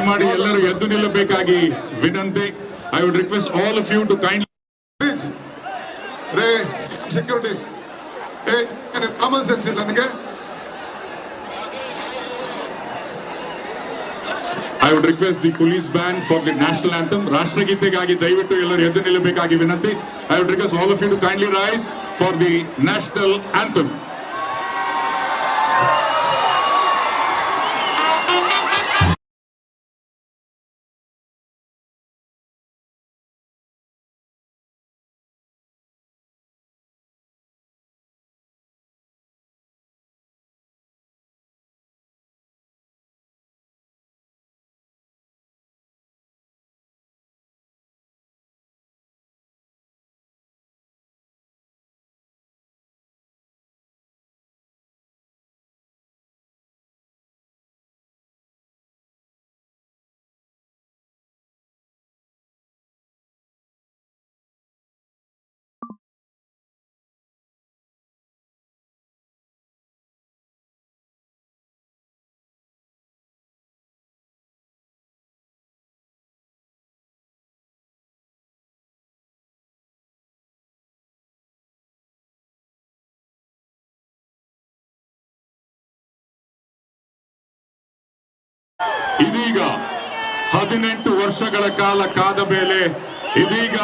ದಯಮಾಡಿ ಎಲ್ಲರೂ ಎದ್ದು ನಿಲ್ಲಬೇಕಾಗಿ ವಿನಂತಿ. I would request all of you to kindly please ರೇ ಸೆಕ್ಯೂರಿಟಿ ಕಾಮನ್ ಸೆನ್ಸ್ ಇಲ್ಲ ನನಗೆ. I would request the police band for the national anthem. ರಾಷ್ಟ್ರಗೀತೆಗಾಗಿ ದಯವಿಟ್ಟು ಎಲ್ಲರೂ ಎದ್ದು ನಿಲ್ಲಬೇಕಾಗಿ ವಿನಂತಿ. I would request all of you to kindly rise for the national anthem. ಇದೀಗ 18 ವರ್ಷಗಳ ಕಾಲ ಕಾದ ಮೇಲೆ ಇದೀಗ